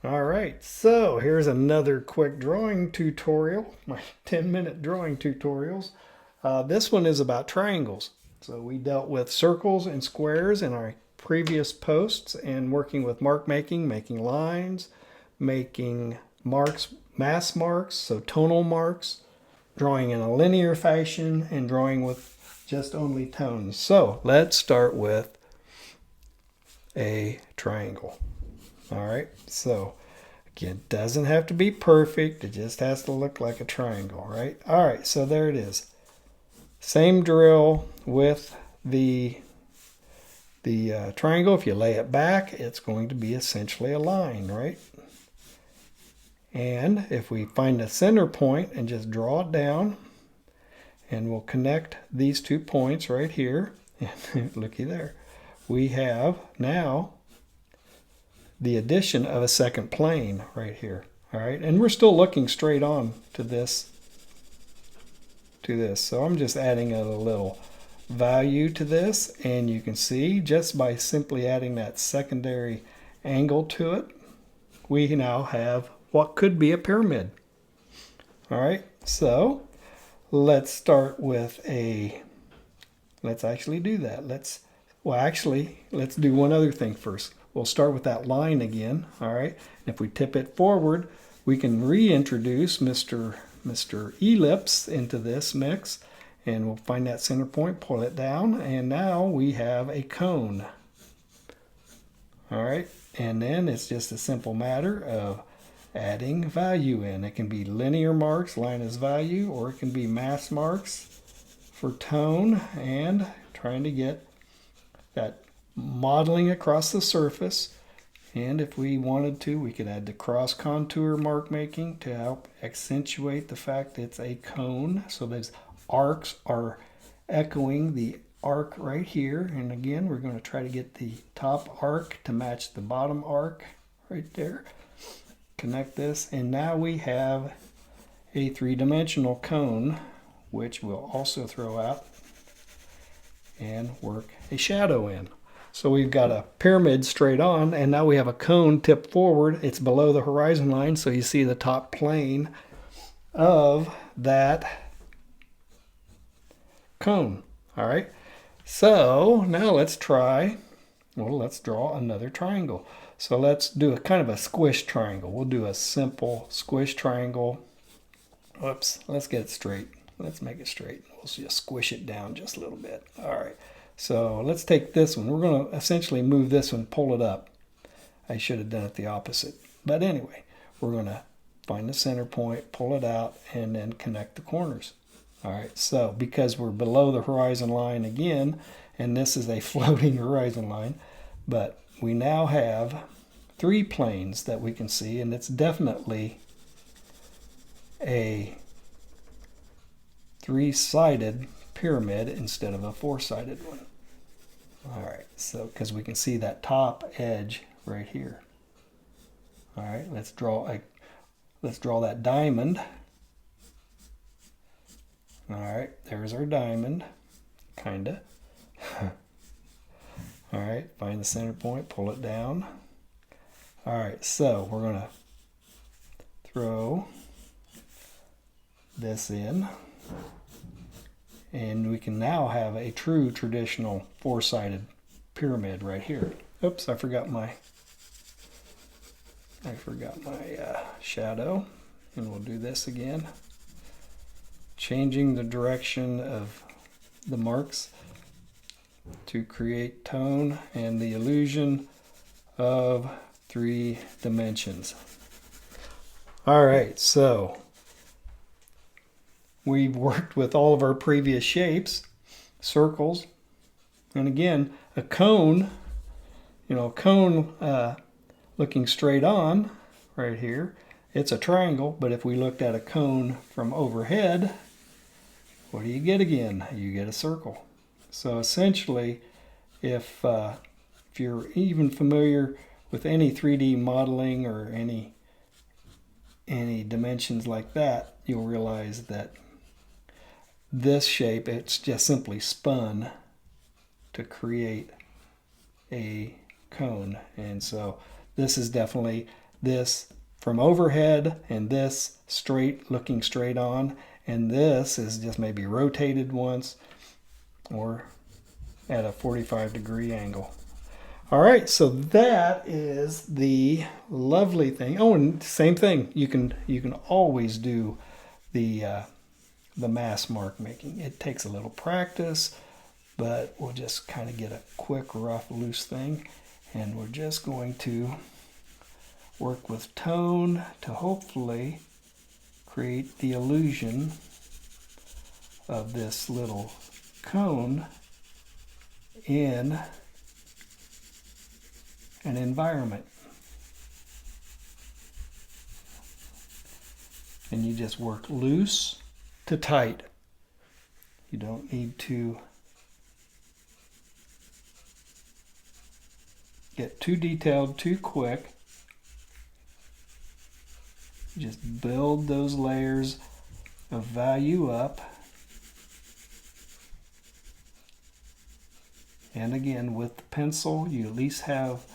All right, so here's another quick drawing tutorial, my 10-minute drawing tutorials. This one is about triangles. So we dealt with circles and squares in our previous posts and working with mark making, making lines, making marks, mass marks, so tonal marks, drawing in a linear fashion, and drawing with just only tones. So let's start with a triangle. All right, so again, it doesn't have to be perfect. It just has to look like a triangle, right? All right, so there it is. Same drill with the triangle. If you lay it back, it's going to be essentially a line, right? And if we find a center point and just draw it down, and we'll connect these 2 points right here. Looky there. We have now the addition of a second plane right here. All right, and we're still looking straight on to this. So I'm just adding a little value to this, and you can see just by simply adding that secondary angle to it, we now have what could be a pyramid. All right, so let's start with let's actually do that. Let's do one other thing first. We'll start with that line again, all right? And if we tip it forward, we can reintroduce Mr. Ellipse into this mix, and we'll find that center point, pull it down, and now we have a cone. All right, and then it's just a simple matter of adding value in. It can be linear marks, line as value, or it can be mass marks for tone, and trying to get that modeling across the surface. And if we wanted to, we could add the cross contour mark making to help accentuate the fact it's a cone. So those arcs are echoing the arc right here. And again, we're going to try to get the top arc to match the bottom arc right there. Connect this, and now we have a three-dimensional cone, which we'll also throw out and work a shadow in. So we've got a pyramid straight on, and now we have a cone tipped forward. It's below the horizon line, so you see the top plane of that cone. All right, so now let's draw another triangle. So let's do a kind of a squish triangle. We'll do a simple squish triangle. Oops, let's get it straight. Let's make it straight. We'll just squish it down just a little bit. All right, so let's take this one. We're going to essentially move this one, pull it up. I should have done it the opposite. But anyway, we're going to find the center point, pull it out, and then connect the corners. All right, so because we're below the horizon line again, and this is a floating horizon line, but we now have 3 planes that we can see, and it's definitely a 3-sided pyramid instead of a 4-sided one. All right, so because we can see that top edge right here. All right, let's draw that diamond. All right, there's our diamond, kinda. All right, find the center point, pull it down. All right, so we're gonna throw this in, and we can now have a true traditional 4-sided pyramid right here. Oops, I forgot my shadow, and we'll do this again. Changing the direction of the marks to create tone and the illusion of 3 dimensions. All right, so we've worked with all of our previous shapes, circles, and again, a cone, looking straight on right here, it's a triangle, but if we looked at a cone from overhead, what do you get again? You get a circle. So essentially, if you're even familiar with any 3D modeling or any dimensions like that, you'll realize that this shape, it's just simply spun to create a cone. And so this is definitely this from overhead and this straight, looking straight on, and this is just maybe rotated once or at a 45-degree angle. All right, so that is the lovely thing. Oh, and same thing. You can always do the mass mark making. It takes a little practice, but we'll just kind of get a quick, rough, loose thing, and we're just going to work with tone to hopefully create the illusion of this little cone in an environment. And you just work loose to tight. You don't need to get too detailed too quick. Just build those layers of value up. And again, with the pencil, you at least have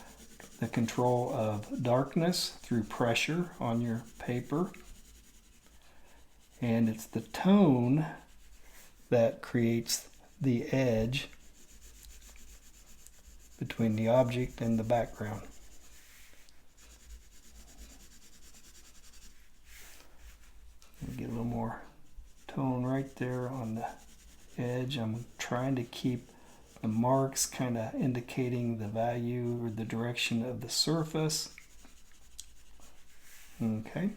the control of darkness through pressure on your paper. And it's the tone that creates the edge between the object and the background. Get a little more tone right there on the edge. I'm trying to keep the marks kind of indicating the value or the direction of the surface. Okay.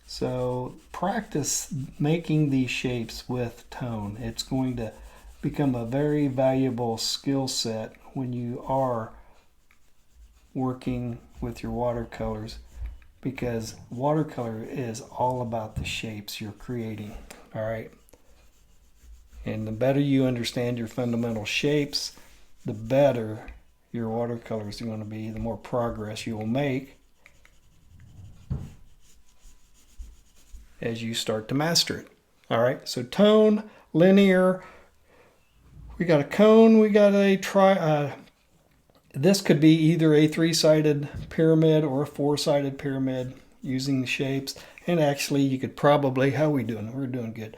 So practice making these shapes with tone. It's going to become a very valuable skill set when you are working with your watercolors, because watercolor is all about the shapes you're creating. All right. And the better you understand your fundamental shapes, the better your watercolors are going to be, the more progress you will make as you start to master it. All right, so tone, linear, we got a cone, we got a this could be either a 3-sided pyramid or a 4-sided pyramid using the shapes. And actually you could probably, how are we doing? We're doing good.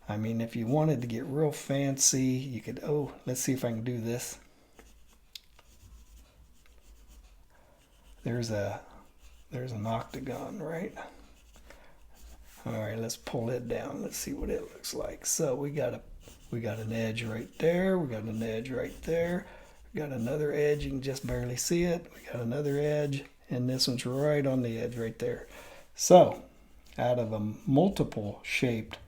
I mean, if you wanted to get real fancy, you could, oh, let's see if I can do this. There's an octagon, right? All right, let's pull it down. Let's see what it looks like. So we got an edge right there. We got an edge right there. We got another edge. You can just barely see it. We got another edge, and this one's right on the edge right there. So out of a multiple shaped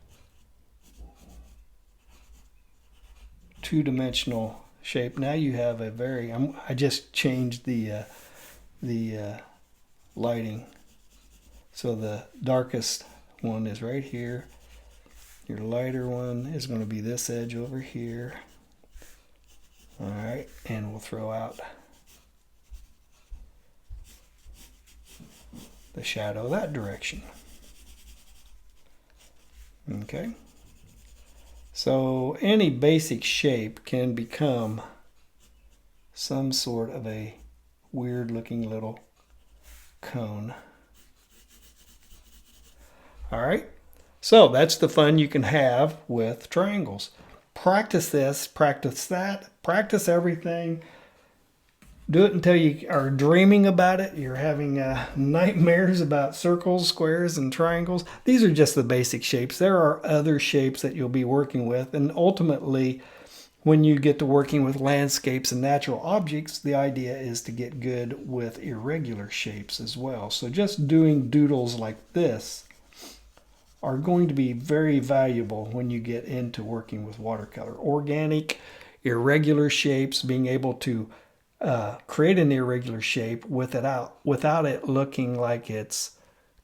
two-dimensional shape, now you have a very, I just changed the lighting. So the darkest one is right here. Your lighter one is going to be this edge over here. All right, and we'll throw out the shadow that direction. Okay. So any basic shape can become some sort of a weird looking little cone. All right, so that's the fun you can have with triangles. Practice this, practice that, practice everything. Do it until you are dreaming about it. You're having nightmares about circles, squares, and triangles. These are just the basic shapes. There are other shapes that you'll be working with, and ultimately, when you get to working with landscapes and natural objects, the idea is to get good with irregular shapes as well. So just doing doodles like this are going to be very valuable when you get into working with watercolor. Organic, irregular shapes, being able to create an irregular shape without it looking like it's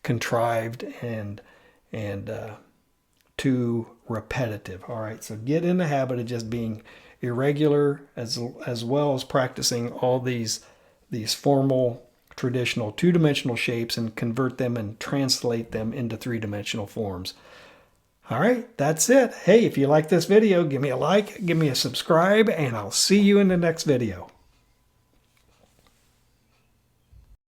contrived and too repetitive. All right, so get in the habit of just being irregular as well as practicing all these formal traditional two-dimensional shapes and convert them and translate them into three-dimensional forms. All right, that's it. Hey, if you like this video, give me a like, give me a subscribe, and I'll see you in the next video.